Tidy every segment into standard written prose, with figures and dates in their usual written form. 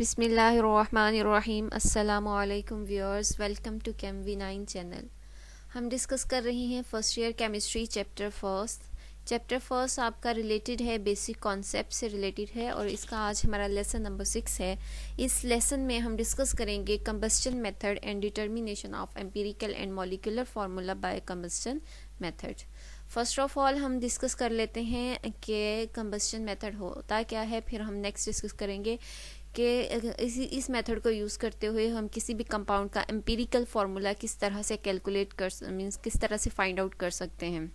बिस्मिल्लाहिर्रहमानिर्रहीम। अस्सलामुअलैकुम viewers, welcome to chem वी9 चैनल। हम डिस्कस कर रहे हैं first year chemistry chapter first आपका रिलेटेड है, बेसिक कॉन्सेप्ट से रिलेटेड है और इसका आज हमारा लेसन नंबर 6 है। इस लेसन में हम डिस्कस करेंगे combustion method and determination of empirical and molecular formula by combustion method. First of all हम डिस्कस कर लेते हैं कि कंबस्टन मेथड होता क्या है, फिर हम नेक्स्ट डिस्कस करेंगे कि इस मेथड को यूज़ करते हुए हम किसी भी कंपाउंड का एम्पिरिकल फार्मूला किस तरह से कैलकुलेट कर मीन्स किस तरह से फाइंड आउट कर सकते हैं।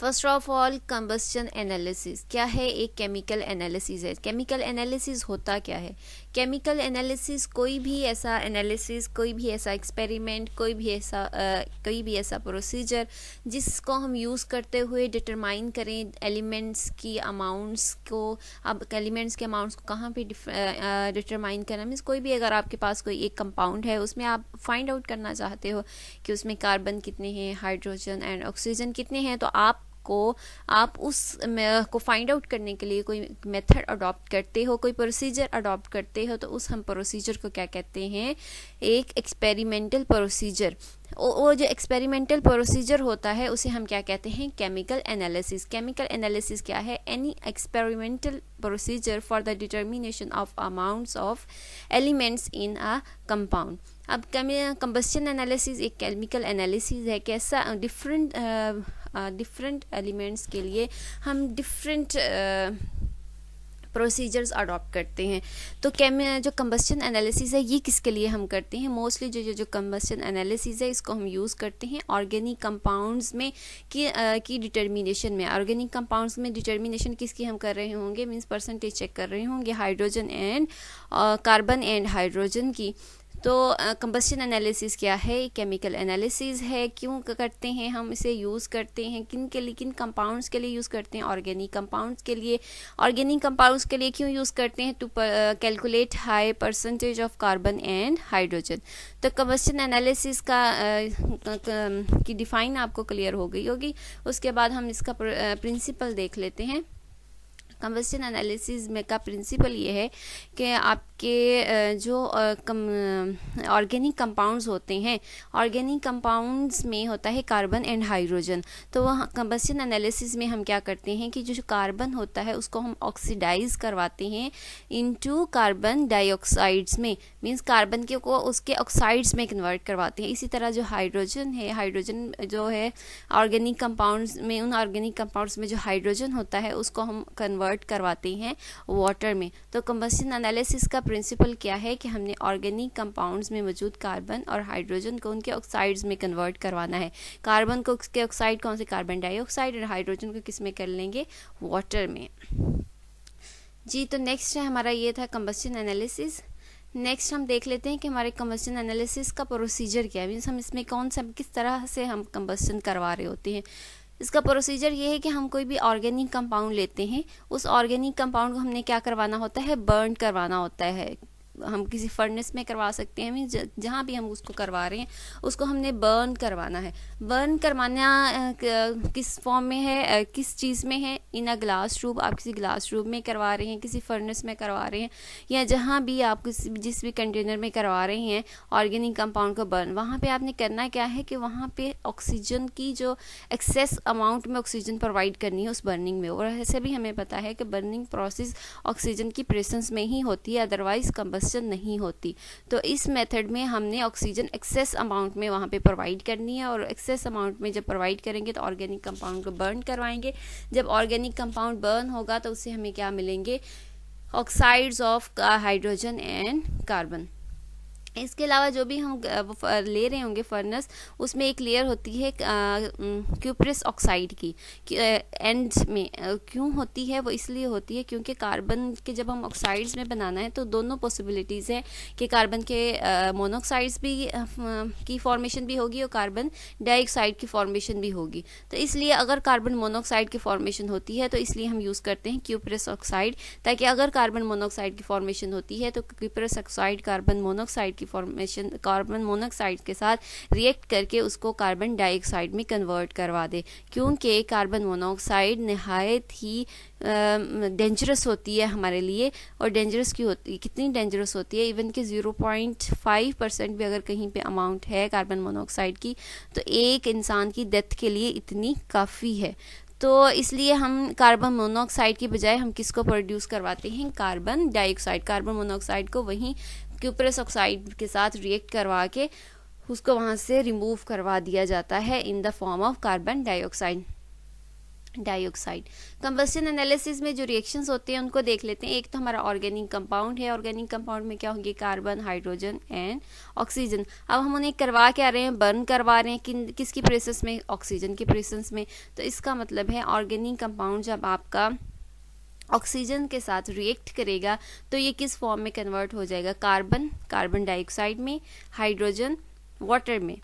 First of all combustion analysis क्या है? एक केमिकल एनालिसिस है। केमिकल एनालिसिस होता क्या है? केमिकल एनालिसिस कोई भी ऐसा एनालिसिस, कोई भी ऐसा एक्सपेरिमेंट, कोई भी ऐसा प्रोसीजर जिसको हम यूज़ करते हुए डिटरमाइन करें एलिमेंट्स की अमाउंट्स को। अब एलिमेंट्स के अमाउंट्स को कहाँ पे डिटरमाइन करना, मीन्स कोई भी अगर आपके पास कोई एक कंपाउंड है, उसमें आप फाइंड आउट करना चाहते हो कि उसमें कार्बन कितने हैं, हाइड्रोजन एंड ऑक्सीजन कितने हैं, तो आप उस को फाइंड आउट करने के लिए कोई मेथड अडॉप्ट करते हो, कोई प्रोसीजर अडॉप्ट करते हो, तो उस हम प्रोसीजर को क्या कहते हैं? एक एक्सपेरिमेंटल प्रोसीजर। वो जो एक्सपेरिमेंटल प्रोसीजर होता है उसे हम क्या कहते हैं? Chemical analysis. केमिकल एनालिसिस क्या है? Any experimental procedure for the determination of amounts of elements in a compound. अब कंबस्टन एनालिसिस एक केमिकल एनालिसिस है। कैसा? डिफरेंट एलिमेंट्स के लिए हम डिफरेंट प्रोसीजर्स अडॉप्ट करते हैं। तो जो कंबस्टन एनालिसिस है ये किसके लिए हम करते हैं? मोस्टली जो कंबस्टन एनालिसिस है इसको हम यूज़ करते हैं ऑर्गेनिक कंपाउंड्स में की डिटर्मिनेशन में। ऑर्गेनिक कंपाउंड्स में डिटर्मिनेशन किसकी हम कर रहे होंगे? मींस परसेंटेज चेक कर रहे होंगे hydrogen and carbon and hydrogen की। तो कंबस्टन एनालिसिस क्या है? केमिकल एनालिसिस है। क्यों करते हैं हम इसे यूज़ करते हैं? किन कंपाउंड्स के लिए यूज़ करते हैं? ऑर्गेनिक कंपाउंड्स के लिए। ऑर्गेनिक कंपाउंड्स के लिए क्यों यूज़ करते हैं? To calculate high percentage of carbon and hydrogen. तो कंबस्टन एनालिसिस की डिफाइन आपको क्लियर हो गई होगी। उसके बाद हम इसका प्रिंसिपल देख लेते हैं। कंबस्टन एनालिसिस में का प्रिंसिपल ये है कि आपके जो ऑर्गेनिक कंपाउंड्स होते हैं, ऑर्गेनिक कंपाउंड्स में होता है कार्बन एंड हाइड्रोजन। तो वह कंबस्टन एनालिसिस में हम क्या करते हैं कि जो कार्बन होता है उसको हम ऑक्सीडाइज करवाते हैं इनटू कार्बन डाइऑक्साइड्स में, मींस कार्बन के को उसके ऑक्साइड्स में कन्वर्ट करवाते हैं। इसी तरह जो हाइड्रोजन है, हाइड्रोजन जो है ऑर्गेनिक कंपाउंड्स में, उन ऑर्गेनिक कंपाउंड्स में जो हाइड्रोजन होता है उसको हम कन्वर्ट करवाते हैं वाटर में। तो कंबस्टन एनालिसिस का प्रिंसिपल क्या है कि हमने ऑर्गेनिक कंपाउंड्स में मौजूद कार्बन और हाइड्रोजन को उनके ऑक्साइड्स में कन्वर्ट करवाना है। कार्बन को उसके ऑक्साइड कौन से? Carbon dioxide. और हाइड्रोजन को किस में कर लेंगे? वाटर में। जी, तो नेक्स्ट है हमारा ये था कंबस्टन एनालिसिस। नेक्स्ट हम देख लेते हैं कि हमारे कंबस्टन एनालिसिस का प्रोसीजर क्या है, मीन्स हम इसमें किस तरह से हम कंबस्टन करवा रहे होते हैं। इसका प्रोसीजर ये है कि हम कोई भी ऑर्गेनिक कंपाउंड लेते हैं, उस ऑर्गेनिक कंपाउंड को हमने क्या करवाना होता है? बर्न करवाना होता है। हम किसी फर्नेस में करवा सकते हैं, मीन्स जहाँ भी हम उसको करवा रहे हैं उसको हमने बर्न करवाना है। बर्न करवाना किस फॉर्म में है, किस चीज़ में है? इन अ ग्लास ट्यूब। आप किसी ग्लास ट्यूब में करवा रहे हैं, किसी फर्नेस में करवा रहे हैं, या जहाँ भी आप जिस भी कंटेनर में करवा रहे हैं ऑर्गेनिक कंपाउंड को बर्न, वहाँ पे आपने करना क्या है कि वहाँ पे ऑक्सीजन की जो एक्सेस अमाउंट में ऑक्सीजन प्रोवाइड करनी है उस बर्निंग में। और ऐसे भी हमें पता है कि बर्निंग प्रोसेस ऑक्सीजन की प्रेजेंस में ही होती है, अदरवाइज कंबस्टन नहीं होती। तो इस मेथड में हमने ऑक्सीजन एक्सेस अमाउंट में वहाँ पे प्रोवाइड करनी है, और एक्सेस अमाउंट में जब प्रोवाइड करेंगे तो ऑर्गेनिक कंपाउंड को बर्न करवाएंगे। जब ऑर्गेनिक कंपाउंड बर्न होगा तो उससे हमें क्या मिलेंगे? Oxides of hydrogen and carbon. इसके अलावा जो भी हम ले रहे होंगे फर्नेस, उसमें एक लेयर होती है क्यूप्रस ऑक्साइड की एंड में। क्यों होती है वो? इसलिए होती है क्योंकि कार्बन के जब हम ऑक्साइड्स में बनाना है तो दोनों पॉसिबिलिटीज़ है कि कार्बन के मोनोऑक्साइड्स भी की फॉर्मेशन भी होगी और कार्बन डाइऑक्साइड की फॉर्मेशन भी होगी। तो इसलिए अगर कार्बन मोनोऑक्साइड की फॉर्मेशन होती है तो इसलिए हम यूज़ करते हैं क्यूप्रस ऑक्साइड, ताकि अगर कार्बन मोनोऑक्साइड की फॉर्मेशन होती है तो क्यूप्रस ऑक्साइड कार्बन मोनोऑक्साइड की फॉर्मेशन कार्बन मोनोऑक्साइड के साथ रिएक्ट करके उसको कार्बन डाइऑक्साइड में कन्वर्ट करवा दे, क्योंकि कार्बन मोनोऑक्साइड नहायत ही डेंजरस होती है हमारे लिए। और डेंजरस क्यों होती है, कितनी डेंजरस होती है, इवन कि 0.5% भी अगर कहीं पे अमाउंट है कार्बन मोनोऑक्साइड की तो एक इंसान की डेथ के लिए इतनी काफ़ी है। तो इसलिए हम कार्बन मोनोऑक्साइड की बजाय हम किसको प्रोड्यूस करवाते हैं, कार्बन डाइऑक्साइड। कार्बन मोनोऑक्साइड को वहीं क्यूपरस ऑक्साइड के साथ रिएक्ट करवा के उसको वहाँ से रिमूव करवा दिया जाता है in the form of carbon dioxide. Combustion analysis में जो रिएक्शंस होते हैं उनको देख लेते हैं। एक तो हमारा ऑर्गेनिक कंपाउंड है। ऑर्गेनिक कंपाउंड में क्या होंगे, कार्बन, हाइड्रोजन एंड ऑक्सीजन। अब हम उन्हें करवा क्या रहे हैं, बर्न करवा रहे हैं किसकी प्रेसेस में, ऑक्सीजन की प्रेसेस में। तो इसका मतलब है ऑर्गेनिक कंपाउंड जब आपका ऑक्सीजन के साथ रिएक्ट करेगा तो ये किस फॉर्म में कन्वर्ट हो जाएगा, कार्बन डाइऑक्साइड में, हाइड्रोजन वाटर में।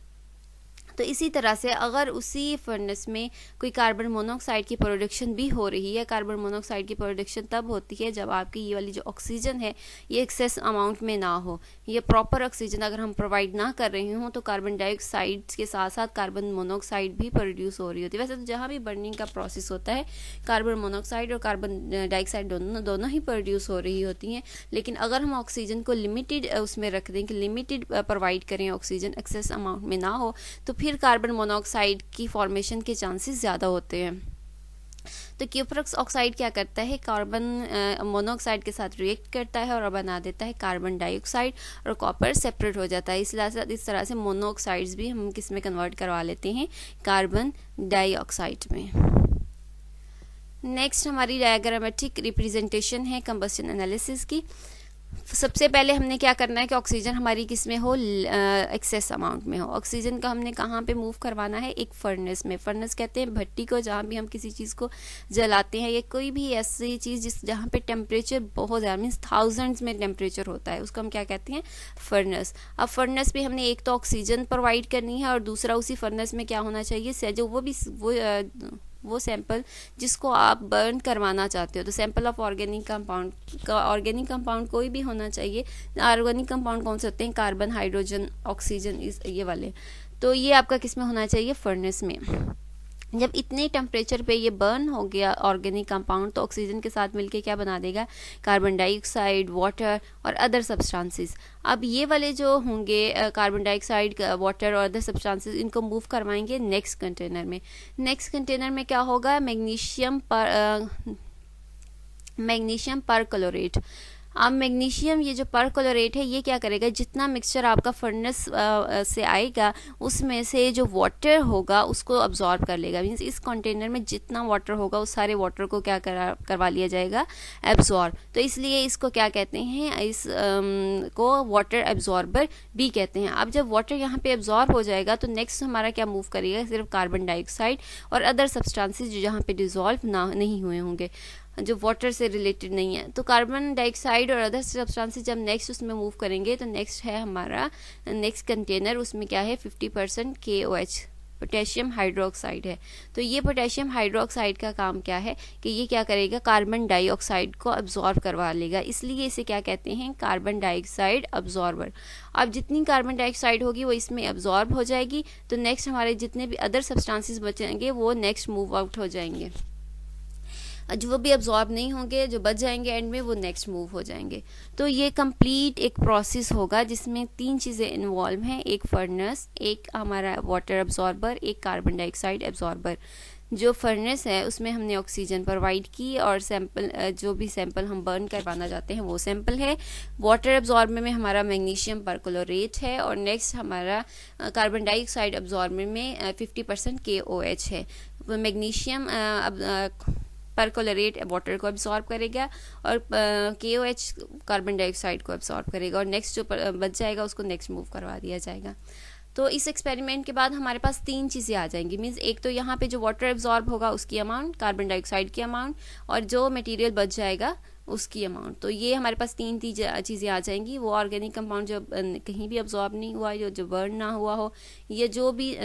तो इसी तरह से अगर उसी फर्नेस में कोई कार्बन मोनोऑक्साइड की प्रोडक्शन भी हो रही है, कार्बन मोनोऑक्साइड की प्रोडक्शन तब होती है जब आपकी ये वाली जो ऑक्सीजन है ये एक्सेस अमाउंट में ना हो। ये प्रॉपर ऑक्सीजन अगर हम प्रोवाइड ना कर रहे हों तो कार्बन डाइऑक्साइड के साथ साथ कार्बन मोनोऑक्साइड भी प्रोड्यूस हो रही होती है। वैसे तो जहाँ भी बर्निंग का प्रोसेस होता है कार्बन मोनोऑक्साइड और कार्बन डाइऑक्साइड दोनों ही प्रोड्यूस हो रही होती हैं, लेकिन अगर हम ऑक्सीजन को लिमिटेड उसमें रख दें कि लिमिटेड प्रोवाइड करें, ऑक्सीजन एक्सेस अमाउंट में ना हो, तो फिर कार्बन मोनोऑक्साइड की फॉर्मेशन के चांसेस ज़्यादा होते हैं। तो क्यूपरस ऑक्साइड क्या करता है, कार्बन मोनोऑक्साइड के साथ रिएक्ट करता है और बना देता है कार्बन डाइऑक्साइड, और कॉपर सेपरेट हो जाता है। इस तरह से मोनोऑक्साइड्स भी हम किस में कन्वर्ट करवा लेते हैं, कार्बन डाइऑक्साइड में। नेक्स्ट हमारी डायग्रामेटिक रिप्रेजेंटेशन है कंबस्शन एनालिसिस की। सबसे पहले हमने क्या करना है कि ऑक्सीजन हमारी किस में हो, एक्सेस अमाउंट में हो। ऑक्सीजन का हमने कहाँ पे मूव करवाना है, एक फर्नेस में। फर्नेस कहते हैं भट्टी को, जहाँ भी हम किसी चीज़ को जलाते हैं, या कोई भी ऐसी चीज़ जहाँ पे टेम्परेचर बहुत ज़्यादा मीन्स थाउजेंड्स में टेम्परेचर होता है, उसको हम क्या कहते हैं, फर्नेस। अब फर्नेस पे हमने एक तो ऑक्सीजन प्रोवाइड करनी है और दूसरा उसी फर्नेस में क्या होना चाहिए, जो वो सैंपल जिसको आप बर्न करवाना चाहते हो। तो सैंपल ऑफ ऑर्गेनिक कंपाउंड कोई भी होना चाहिए। ऑर्गेनिक कंपाउंड कौन से होते हैं, कार्बन, हाइड्रोजन, ऑक्सीजन, ये वाले। तो ये आपका किस में होना चाहिए, फर्नेस में। जब इतने टेम्परेचर पे ये बर्न हो गया ऑर्गेनिक कंपाउंड, तो ऑक्सीजन के साथ मिलके क्या बना देगा, कार्बन डाइऑक्साइड, वाटर और अदर सब्सटेंसेस। अब ये वाले जो होंगे कार्बन डाइऑक्साइड, वाटर और अदर सब्सटेंसेस, इनको मूव करवाएंगे नेक्स्ट कंटेनर में। नेक्स्ट कंटेनर में क्या होगा, मैग्नीशियम परक्लोरेट। अब मैग्नीशियम, ये जो परक्लोरेट है, ये क्या करेगा, जितना मिक्सचर आपका फर्नेस से आएगा उसमें से जो वाटर होगा उसको अब्जॉर्ब कर लेगा। मीन्स इस कंटेनर में जितना वाटर होगा उस सारे वाटर को क्या करवा लिया जाएगा, एब्जॉर्ब। तो इसलिए इसको क्या कहते हैं, इस को वाटर एब्जॉर्बर भी कहते हैं। अब जब वाटर यहाँ पे एब्जॉर्ब हो जाएगा तो नेक्स्ट हमारा क्या मूव करेगा, सिर्फ कार्बन डाइऑक्साइड और अदर सब्सटेंसेस जो यहाँ पे डिजॉल्व नहीं हुए होंगे, जो वाटर से रिलेटेड नहीं है। तो कार्बन डाइऑक्साइड और अदर सब्सटेंसेस जब नेक्स्ट उसमें मूव करेंगे तो नेक्स्ट है हमारा नेक्स्ट कंटेनर, उसमें क्या है 50% KOH, पोटेशियम हाइड्रोक्साइड है। तो ये पोटेशियम हाइड्रोक्साइड का काम क्या है कि ये क्या करेगा, कार्बन डाइऑक्साइड को अब्जॉर्ब करवा लेगा, इसलिए इसे क्या कहते हैं, कार्बन डाइऑक्साइड अब्जॉर्बर। अब जितनी कार्बन डाइऑक्साइड होगी वो इसमें अब्जॉर्ब हो जाएगी, तो नेक्स्ट हमारे जितने भी अदर सब्सटेंसेस बचेंगे वो नेक्स्ट मूव आउट हो जाएंगे। जो भी अब्जॉर्ब नहीं होंगे, जो बच जाएंगे एंड में, वो नेक्स्ट मूव हो जाएंगे। तो ये कंप्लीट एक प्रोसेस होगा जिसमें 3 चीज़ें इन्वॉल्व हैं, एक फर्नेस, एक हमारा वाटर अब्जॉर्बर, एक कार्बन डाइऑक्साइड अब्जॉर्बर। जो फर्नेस है उसमें हमने ऑक्सीजन प्रोवाइड की और सैंपल, जो भी सैंपल हम बर्न करवाना चाहते हैं वो सैंपल है। वाटर अब्जॉर्बर में हमारा मैग्नीशियम परक्लोरेट है और नेक्स्ट हमारा कार्बन डाइऑक्साइड अब्जॉर्बर में 50% KOH है। मैग्नीशियम परक्लोरेट वाटर को एब्जॉर्ब करेगा और KOH कार्बन डाइऑक्साइड को एब्जॉर्ब करेगा, और नेक्स्ट जो बच जाएगा उसको नेक्स्ट मूव करवा दिया जाएगा। तो इस एक्सपेरिमेंट के बाद हमारे पास 3 चीज़ें आ जाएंगी। मीन्स एक तो यहाँ पे जो वाटर एब्जॉर्ब होगा उसकी अमाउंट, कार्बन डाइऑक्साइड की अमाउंट, और जो मटेरियल बच जाएगा उसकी अमाउंट। तो ये हमारे पास 3 चीज़ें आ जाएंगी। वो ऑर्गेनिक कंपाउंड जो कहीं भी अब्जॉर्ब नहीं हुआ, जो बर्न ना हुआ हो, ये जो भी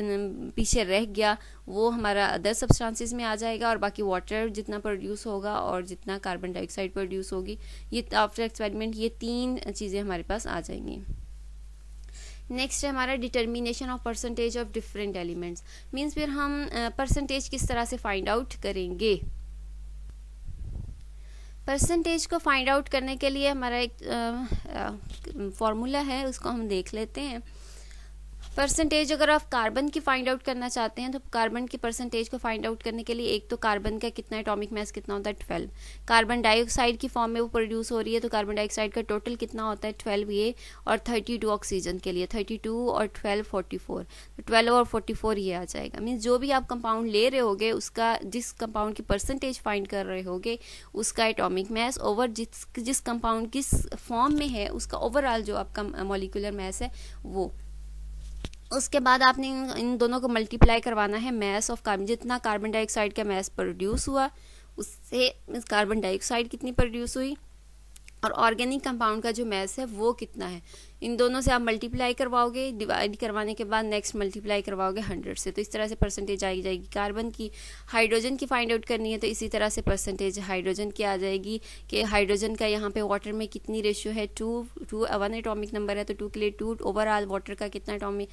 पीछे रह गया वो हमारा अदर सब्सटेंसेस में आ जाएगा, और बाकी वाटर जितना प्रोड्यूस होगा और जितना कार्बन डाइऑक्साइड प्रोड्यूस होगी, ये आफ्टर एक्सपेरिमेंट ये 3 चीज़ें हमारे पास आ जाएंगी। नेक्स्ट है हमारा determination of percentage of different elements. Means फिर हम परसेंटेज किस तरह से फाइंड आउट करेंगे। परसेंटेज को फाइंड आउट करने के लिए हमारा एक फॉर्मूला है, उसको हम देख लेते हैं। परसेंटेज अगर आप कार्बन की फाइंड आउट करना चाहते हैं तो कार्बन की परसेंटेज को फाइंड आउट करने के लिए एक तो कार्बन का कितना एटॉमिक मास कितना होता है 12, कार्बन डाइऑक्साइड की फॉर्म में वो प्रोड्यूस हो रही है तो कार्बन डाइऑक्साइड का टोटल कितना होता है 12 ये, और 32 ऑक्सीजन के लिए 32 और 12 44, तो 12 और 44 ये आ जाएगा। मीन्स जो भी आप कंपाउंड ले रहे होगे उसका, जिस कंपाउंड की परसेंटेज फाइंड कर रहे होगे उसका एटॉमिक मास ओवर जिस कंपाउंड किस फॉर्म में है उसका ओवरऑल जो आपका मॉलिक्यूलर मास है वो। उसके बाद आपने इन दोनों को मल्टीप्लाई करवाना है मास ऑफ कार्बन, जितना कार्बन डाइऑक्साइड का मास प्रोड्यूस हुआ उससे कार्बन डाइऑक्साइड कितनी प्रोड्यूस हुई और ऑर्गेनिक कंपाउंड का जो मास है वो कितना है। इन दोनों से आप मल्टीप्लाई करवाओगे, डिवाइड करवाने के बाद नेक्स्ट मल्टीप्लाई करवाओगे 100 से, तो इस तरह से परसेंटेज आई जाएगी कार्बन की। हाइड्रोजन की फाइंड आउट करनी है तो इसी तरह से परसेंटेज हाइड्रोजन की आ जाएगी कि हाइड्रोजन का यहाँ पे वाटर में कितनी रेशियो है 2 1 एटॉमिक नंबर है तो 2 के लिए 2, ओवरऑल वाटर का कितना एटॉमिक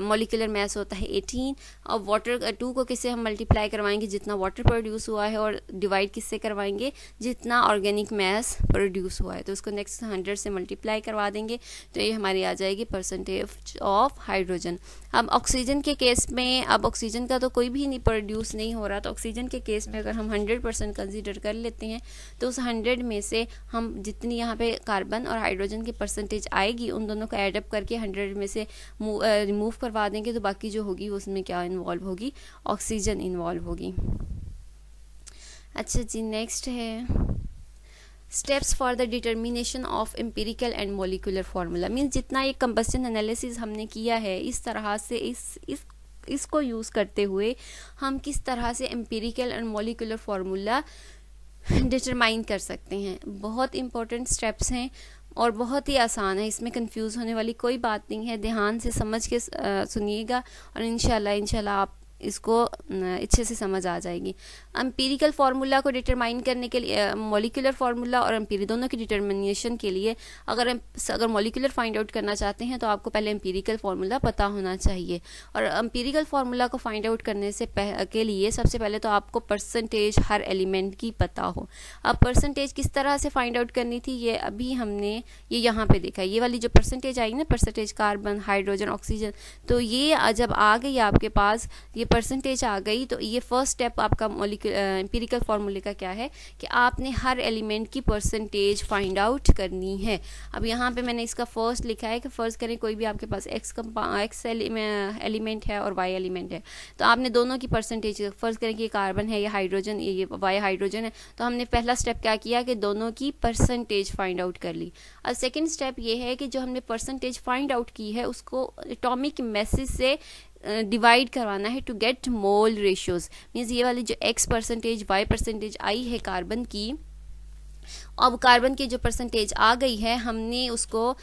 मॉलिक्यूलर मास होता है 18। और वाटर 2 को किससे हम मल्टीप्लाई करवाएंगे, जितना वाटर प्रोड्यूस हुआ है, और डिवाइड किससे करवाएंगे, जितना ऑर्गेनिक मास प्रोड्यूस हुआ है, तो उसको नेक्स्ट 100 से मल्टीप्लाई करवा देंगे तो ये हमारी आ जाएगी परसेंटेज ऑफ हाइड्रोजन। अब ऑक्सीजन के केस में, अब ऑक्सीजन का तो कोई भी नहीं प्रोड्यूस नहीं हो रहा, तो ऑक्सीजन के केस में अगर हम 100% कंसीडर कर लेते हैं तो उस 100 में से हम जितनी यहाँ पे कार्बन और हाइड्रोजन की परसेंटेज आएगी उन दोनों को एडअप करके 100 में से रिमूव करवा देंगे तो बाकी जो होगी उसमें क्या इन्वॉल्व होगी, ऑक्सीजन इन्वॉल्व होगी। अच्छा जी, नेक्स्ट है steps for the determination of empirical and molecular formula. Means जितना ये कंबस्शन एनालिसिस हमने किया है इस तरह से इसको यूज़ करते हुए हम किस तरह से empirical and molecular formula determine कर सकते हैं। बहुत इंपॉर्टेंट स्टेप्स हैं और बहुत ही आसान है, इसमें कंफ्यूज होने वाली कोई बात नहीं है। ध्यान से समझ के सुनिएगा और इंशाल्लाह आप इसको अच्छे से समझ आ जाएगी। एम्पिरिकल फार्मूला को डिटरमाइन करने के लिए, मॉलिक्यूलर फार्मूला और एम्पिरी दोनों की डिटरमिनेशन के लिए अगर मॉलिक्यूलर फाइंड आउट करना चाहते हैं तो आपको पहले एम्पिरिकल फार्मूला पता होना चाहिए। और एम्पिरिकल फार्मूला को फाइंड आउट करने से के लिए सबसे पहले तो आपको परसेंटेज हर एलिमेंट की पता हो। अब परसेंटेज किस तरह से फाइंड आउट करनी थी ये अभी हमने ये यहाँ पे देखा, ये वाली जो परसेंटेज आई ना, परसेंटेज कार्बन हाइड्रोजन ऑक्सीजन, तो ये जब आ गई आपके पास ये परसेंटेज आ गई तो ये फर्स्ट स्टेप आपका एम्पिरिकल फार्मूले का क्या है कि आपने हर एलिमेंट की परसेंटेज फाइंड आउट करनी है। अब यहाँ पे मैंने इसका फर्स्ट लिखा है कि फर्स्ट करें कोई भी आपके पास एक्स एलिमेंट है और वाई एलिमेंट है तो आपने दोनों की परसेंटेज फर्स्ट करें कि ये कार्बन है, ये हाइड्रोजन, ये वाई हाइड्रोजन है, तो हमने पहला स्टेप क्या किया कि दोनों की परसेंटेज फाइंड आउट कर ली। और सेकेंड स्टेप ये है कि जो हमने परसेंटेज फाइंड आउट की है उसको एटॉमिक मासेस से डिवाइड करवाना है to get mole ratios. Means ये वाली जो एक्स परसेंटेज वाई परसेंटेज आई है कार्बन की, अब कार्बन की जो परसेंटेज आ गई है हमने उसको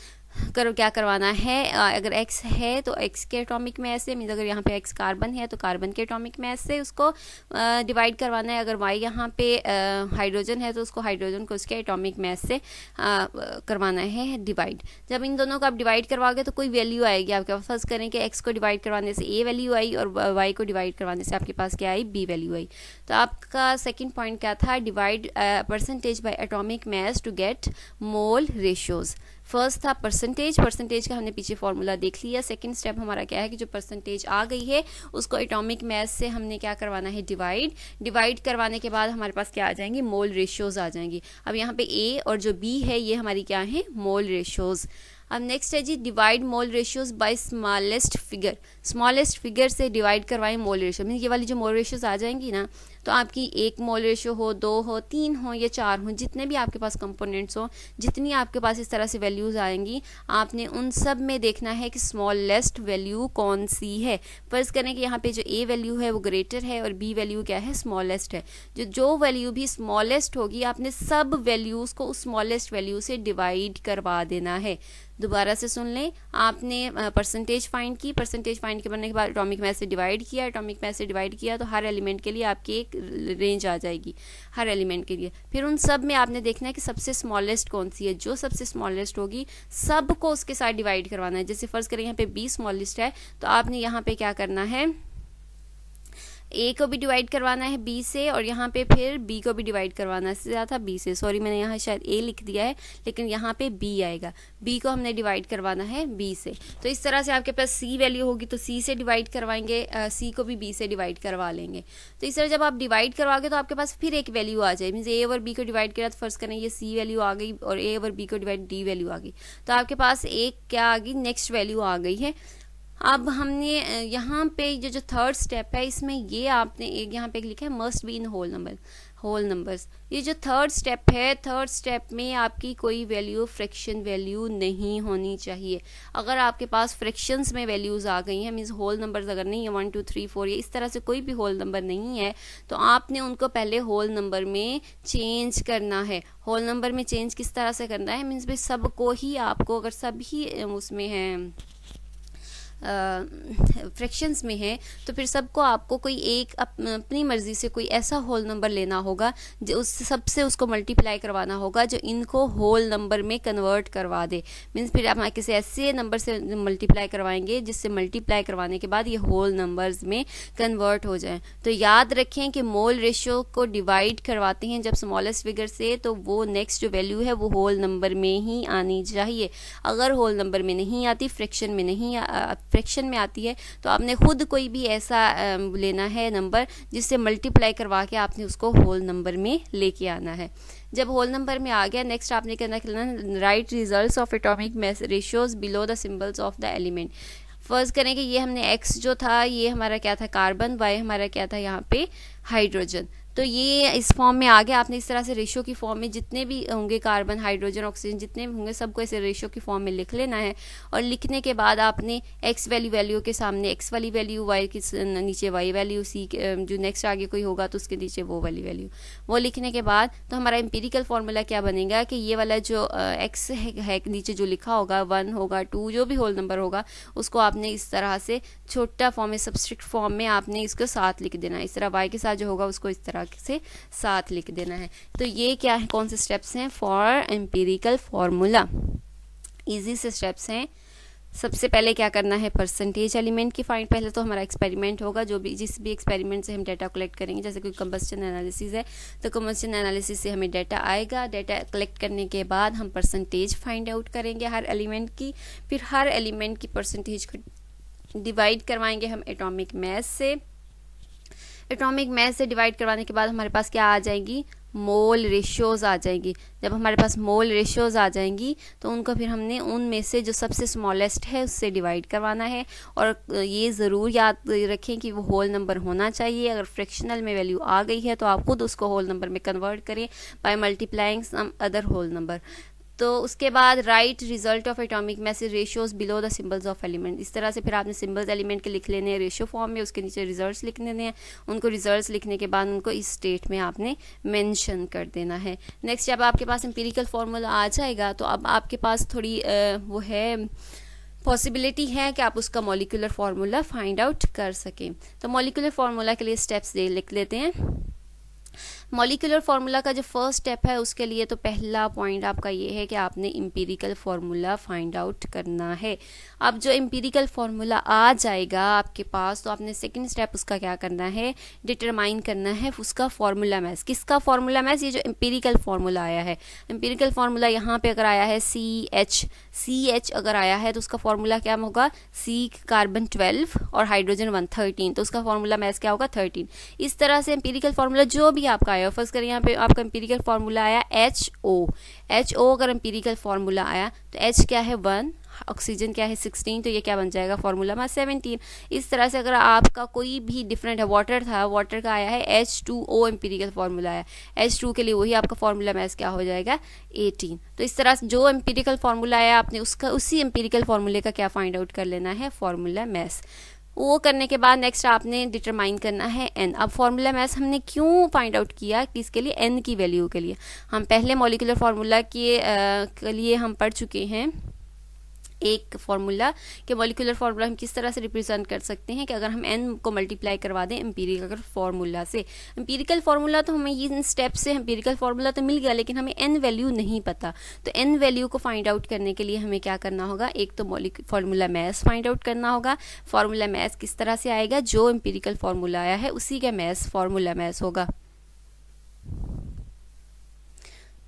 क्या करवाना है, अगर x है तो x के एटॉमिक मास से, मीन्स अगर यहाँ पे x कार्बन है तो कार्बन के एटॉमिक मास से उसको डिवाइड करवाना है। अगर y यहाँ पे हाइड्रोजन है तो उसको हाइड्रोजन को उसके एटॉमिक मास से करवाना है डिवाइड। जब इन दोनों को आप डिवाइड करवाओगे तो कोई वैल्यू आएगी आपके पास। फर्स्ट करें कि x को डिवाइड करवाने से a वैल्यू आई और y को डिवाइड करवाने से आपके पास क्या आई, b वैल्यू आई। तो आपका सेकेंड पॉइंट क्या था, divide percentage by atomic mass to get mole ratios. First था परसेंटेज का हमने पीछे फॉर्मूला देख लिया। सेकंड स्टेप हमारा क्या है कि जो परसेंटेज आ गई है उसको एटॉमिक मास से हमने क्या करवाना है, डिवाइड करवाने के बाद हमारे पास क्या आ जाएंगे, मोल रेशियोज आ जाएंगी। अब यहाँ पे ए और जो बी है ये हमारी क्या है, मोल रेशियोज। अब नेक्स्ट है जी डिवाइड मोल रेशियोज बाय स्मॉलेस्ट फिगर से डिवाइड करवाएं मोल रेशियो। मीन ये वाली जो मोल रेशियोज आ जाएंगी ना तो आपकी 1 मोल रेशियो हो, 2 हो, 3 हो या 4 हो, जितने भी आपके पास कंपोनेंट्स हो, जितनी आपके पास इस तरह से वैल्यूज़ आएंगी आपने उन सब में देखना है कि स्मॉलेस्ट वैल्यू कौन सी है। फर्ज करें कि यहाँ पे जो ए वैल्यू है वो ग्रेटर है और बी वैल्यू क्या है, स्मॉलेस्ट है। जो वैल्यू भी स्मॉलेस्ट होगी आपने सब वैल्यूज़ को उस स्मॉलेस्ट वैल्यू से डिवाइड करवा देना है। दोबारा से सुन लें, आपने परसेंटेज फाइंड करने के बाद एटॉमिक मास से डिवाइड किया तो हर एलिमेंट के लिए आपकी एक रेंज आ जाएगी हर एलिमेंट के लिए। फिर उन सब में आपने देखना है कि सबसे स्मॉलेस्ट कौन सी है, जो सबसे स्मॉलेस्ट होगी सबको उसके साथ डिवाइड करवाना है। जैसे फर्ज करें यहाँ पे बी स्मॉलेस्ट है तो आपने यहाँ पे क्या करना है, ए को भी डिवाइड करवाना है बी से, और यहाँ पे फिर बी को भी डिवाइड करवाना है, इससे था बी से, सॉरी मैंने यहाँ शायद ए लिख दिया है लेकिन यहाँ पे बी आएगा, बी को हमने डिवाइड करवाना है बी से। तो इस तरह से आपके पास सी वैल्यू होगी तो सी से डिवाइड करवाएंगे, सी को भी बी से डिवाइड करवा लेंगे। तो इस तरह जब आप डिवाइड करवाओगे तो आपके पास फिर एक वैल्यू आ जाए, मीन्स ए ओवर बी को डिवाइड किया तो फर्स्ट करें ये सी वैल्यू आ गई और ए ओवर बी को डिवाइड डी वैल्यू आ गई, तो आपके पास एक क्या आ गई, नेक्स्ट वैल्यू आ गई है। अब हमने यहाँ पे जो थर्ड स्टेप है इसमें ये आपने एक यहाँ पे लिखा है must be in whole numbers. ये जो थर्ड स्टेप है, थर्ड स्टेप में आपकी कोई वैल्यू फ्रैक्शन वैल्यू नहीं होनी चाहिए। अगर आपके पास फ्रैक्शंस में वैल्यूज़ आ गई हैं, मीन्स होल नंबर्स अगर नहीं है 1 2 3 4 ये इस तरह से कोई भी होल नंबर नहीं है तो आपने उनको पहले होल नंबर में चेंज करना है। होल नंबर में चेंज किस तरह से करना है, मीन्स भाई सबको ही आपको, अगर सभी उसमें हैं फ्रैक्शंस में है तो फिर सबको आपको कोई एक अपनी मर्जी से कोई ऐसा होल नंबर लेना होगा जो उस सबसे उसको मल्टीप्लाई करवाना होगा जो इनको होल नंबर में कन्वर्ट करवा दे। मीन्स फिर आप किसी ऐसे नंबर से मल्टीप्लाई करवाएंगे जिससे मल्टीप्लाई करवाने के बाद ये होल नंबर्स में कन्वर्ट हो जाए। तो याद रखें कि मोल रेशियो को डिवाइड करवाते हैं जब स्मॉलेस्ट फिगर से तो वो नेक्स्ट जो वैल्यू है वो होल नंबर में ही आनी चाहिए। अगर होल नंबर में नहीं आती, फ्रैक्शन में आती है तो आपने खुद कोई भी ऐसा लेना है नंबर जिससे मल्टीप्लाई करवा के आपने उसको होल नंबर में लेके आना है। जब होल नंबर में आ गया नेक्स्ट आपने करना right results of atomic mass ratios below the symbols of the element. फर्ज करें कि ये हमने x जो था ये हमारा क्या था कार्बन, y हमारा क्या था यहाँ पे हाइड्रोजन। तो ये इस फॉर्म में आ गया। आपने इस तरह से रेशियो की फॉर्म में जितने भी होंगे कार्बन हाइड्रोजन ऑक्सीजन जितने भी होंगे सबको ऐसे रेशियो की फॉर्म में लिख लेना है। और लिखने के बाद आपने x वैल्यू के सामने x वाली वैल्यू, y के नीचे y वैल्यू, c जो नेक्स्ट आगे कोई होगा तो उसके नीचे वो वाली वैल्यू, वो लिखने के बाद तो हमारा एम्पिरिकल फार्मूला क्या बनेगा कि ये वाला जो x है नीचे जो लिखा होगा 1 होगा 2 जो भी होल नंबर होगा उसको आपने इस तरह से छोटा फॉर्म में सबस्क्रिप्ट फॉर्म में आपने इसको साथ लिख देना है। इस तरह y के साथ जो होगा उसको इस तरह से साथ लिख देना है। तो ये क्या है, कौन से स्टेप्स हैं फॉर एम्पिरिकल फार्मूला, इजी से स्टेप्स हैं। सबसे पहले क्या करना है, परसेंटेज एलिमेंट की फाइंड, पहले तो हमारा एक्सपेरिमेंट होगा जो भी जिस भी एक्सपेरिमेंट से हम डाटा कलेक्ट करेंगे, जैसे कोई कंबस्शन एनालिसिस है तो कंबस्शन एनालिसिस से हमें डाटा आएगा। डाटा कलेक्ट करने के बाद हम परसेंटेज फाइंड आउट करेंगे हर एलिमेंट की, फिर हर एलिमेंट की परसेंटेज को डिवाइड करवाएंगे हम एटॉमिक मास से। एटॉमिक मास से डिवाइड करवाने के बाद हमारे पास क्या आ जाएंगी, मोल रेशियोज आ जाएंगी। जब हमारे पास मोल रेशियोज आ जाएंगी तो उनको फिर हमने उनमें से जो सबसे स्मॉलेस्ट है उससे डिवाइड करवाना है। और ये ज़रूर याद रखें कि वो होल नंबर होना चाहिए। अगर फ्रैक्शनल में वैल्यू आ गई है तो आप खुद उसको होल नंबर में कन्वर्ट करें by multiplying some other whole number. तो उसके बाद write result of atomic mass ratios below the symbols of element. इस तरह से फिर आपने सिंबल्स एलिमेंट के लिख लेने हैं रेशियो फॉर्म में, उसके नीचे रिजल्ट्स लिख लेने हैं। उनको रिजल्ट्स लिखने के बाद उनको इस स्टेट में आपने मेंशन कर देना है। नेक्स्ट जब आपके पास एम्पिरिकल फार्मूला आ जाएगा तो अब आपके पास थोड़ी वो है पॉसिबिलिटी है कि आप उसका मॉलिक्यूलर फार्मूला फाइंड आउट कर सकें। तो मॉलिक्यूलर फार्मूला के लिए स्टेप्स लिख लेते हैं। मॉलिक्यूलर फार्मूला का जो फर्स्ट स्टेप है उसके लिए तो पहला पॉइंट आपका ये है कि आपने एम्पिरिकल फार्मूला फाइंड आउट करना है। अब जो एम्पिरिकल फार्मूला आ जाएगा आपके पास तो आपने सेकंड स्टेप उसका क्या करना है, डिटरमाइन करना है उसका फार्मूला मास। किसका फार्मूला मास, ये जो एम्पिरिकल फार्मूला आया है, एम्पिरिकल फार्मूला यहाँ पे अगर आया है CH अगर आया है तो उसका फार्मूला क्या होगा, C कार्बन 12 और हाइड्रोजन 113, तो उसका फार्मूला मास क्या होगा 13। इस तरह से एम्पिरिकल फार्मूला जो भी आपका आया, फर्स्ट करें यहाँ पे आपका एम्पिरिकल फार्मूला आया HO अगर एम्पिरिकल फार्मूला आया तो H क्या है 1, ऑक्सीजन क्या है 16, तो ये क्या बन जाएगा फार्मूला में 17। इस तरह से अगर आपका कोई भी डिफरेंट है, वाटर था, वाटर का आया है H2O एम्पिरिकल फार्मूला आया, H2 के लिए वही आपका फार्मूला मैस क्या हो जाएगा 18। तो इस तरह से जो एम्पिरिकल फार्मूला आया आपने उसका उसी एम्पिरिकल फार्मूले का क्या फाइंड आउट कर लेना है, फार्मूला मैस। वो करने के बाद नेक्स्ट आपने डिटरमाइन करना है n। अब फार्मूला मैस हमने क्यों फाइंड आउट किया, किसके लिए, n की वैल्यू के लिए। हम पहले मॉलिक्यूलर फार्मूला के लिए हम पढ़ चुके हैं एक फार्मूला कि मॉलिक्यूलर फार्मूला हम किस तरह से रिप्रेजेंट कर सकते हैं कि अगर हम n को मल्टीप्लाई करवा दें एम्पिरिकल फार्मूला से। एम्पिरिकल फार्मूला तो हमें इन स्टेप से एम्पिरिकल फार्मूला तो मिल गया, लेकिन हमें n वैल्यू नहीं पता। तो n वैल्यू को फाइंड आउट करने के लिए हमें क्या करना होगा, एक तो फार्मूला मैस फाइंड आउट करना होगा। फार्मूला मैस किस तरह से आएगा, जो एम्पिरिकल फार्मूला आया है उसी का मैस फार्मूला मैस होगा।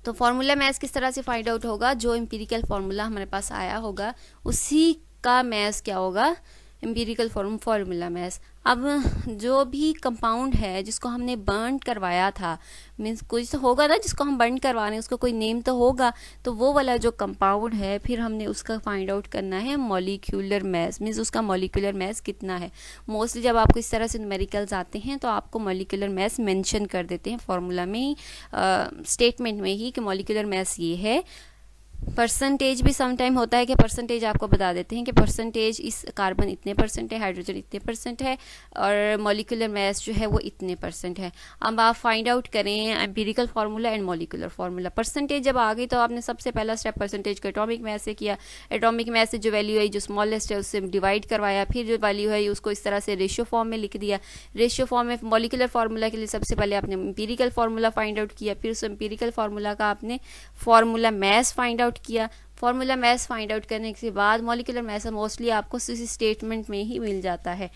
तो फार्मूला मैथ्स किस तरह से फाइंड आउट होगा, जो एम्पिरिकल फार्मूला हमारे पास आया होगा उसी का मैथ्स क्या होगा, एम्पिरिकल फार्मूला मैथ्स। अब जो भी कंपाउंड है जिसको हमने बर्न करवाया था, मीन्स कुछ तो होगा ना जिसको हम बर्न करवा रहे हैं, उसका कोई नेम तो होगा, तो वो वाला जो कंपाउंड है फिर हमने उसका फाइंड आउट करना है मॉलिक्यूलर मैस, मीन्स उसका मॉलिक्यूलर मैस कितना है। मोस्टली जब आपको इस तरह से न्यूमेरिकल्स आते हैं तो आपको मॉलिक्यूलर मैस मेंशन कर देते हैं फार्मूला में ही, स्टेटमेंट में ही कि मॉलिक्यूलर मैस ये है। परसेंटेज भी समटाइम होता है कि परसेंटेज आपको बता देते हैं कि परसेंटेज इस कार्बन इतने परसेंट है, हाइड्रोजन इतने परसेंट है, और मॉलिक्यूलर मैस जो है वो इतने परसेंट है। अब आप फाइंड आउट करें empirical formula and molecular formula. Percentage जब आ गई तो आपने सबसे पहला स्टेप परसेंटेज को एटॉमिक मैस से किया, एटॉमिक मैस से जो वैल्यू है जो स्मॉलेस्ट है उससे डिवाइड करवाया, फिर जो वैल्यू है उसको इस तरह से रेशियो फॉर्म में लिख दिया। रेशियो फॉर्म में मॉलिक्यूलर फार्मूला के लिए सबसे पहले आपने एम्पिरिकल फार्मूला फाइंड आउट किया, फिर उस एम्पिरिकल फार्मूला का आपने फार्मूला मैस फाइंड आउट किया। फार्मूला मैस फाइंड आउट करने के बाद मॉलिक्यूलर मैस मोस्टली आपको इसी स्टेटमेंट में ही मिल जाता है।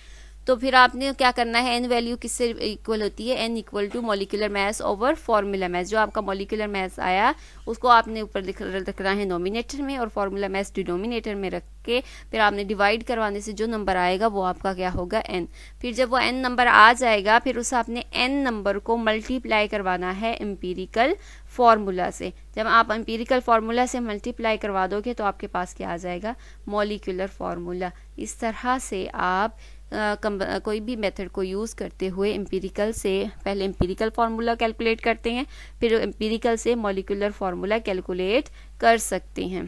तो फिर आपने क्या करना है, एन वैल्यू किससे इक्वल होती है, n equal to molecular mass over formula mass. जो आपका मॉलिक्यूलर मैस आया उसको आपने ऊपर रखना है नोमिनेटर में और फार्मूला मैस डिनोमिनेटर में रख के फिर आपने डिवाइड करवाने से जो नंबर आएगा वो आपका क्या होगा, एन। फिर जब वो एन नंबर आ जाएगा फिर उस आपने एन नंबर को मल्टीप्लाई करवाना है एम्पिरिकल फार्मूला से। जब आप एम्पिरिकल फार्मूला से मल्टीप्लाई करवा दोगे तो आपके पास क्या आ जाएगा, मॉलिक्यूलर फार्मूला। इस तरह से आप कोई भी मेथड को यूज़ करते हुए एम्पिरिकल से पहले एम्पिरिकल फार्मूला कैलकुलेट करते हैं, फिर एम्पिरिकल से मॉलिक्यूलर फार्मूला कैलकुलेट कर सकते हैं।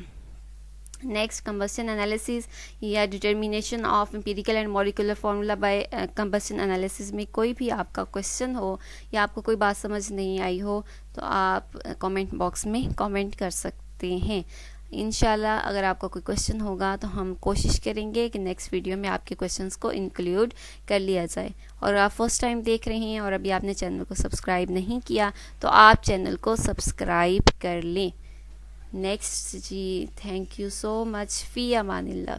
नेक्स्ट, कंबस्शन एनालिसिस या determination of empirical and molecular formula by combustion analysis में कोई भी आपका क्वेश्चन हो या आपको कोई बात समझ नहीं आई हो तो आप कमेंट बॉक्स में कमेंट कर सकते हैं। इंशाल्लाह अगर आपका कोई क्वेश्चन होगा तो हम कोशिश करेंगे कि नेक्स्ट वीडियो में आपके क्वेश्चंस को इंक्लूड कर लिया जाए। और आप फर्स्ट टाइम देख रहे हैं और अभी आपने चैनल को सब्सक्राइब नहीं किया तो आप चैनल को सब्सक्राइब कर लें। नेक्स्ट जी, थैंक यू सो मच, फ़ी अमानिल्लाह।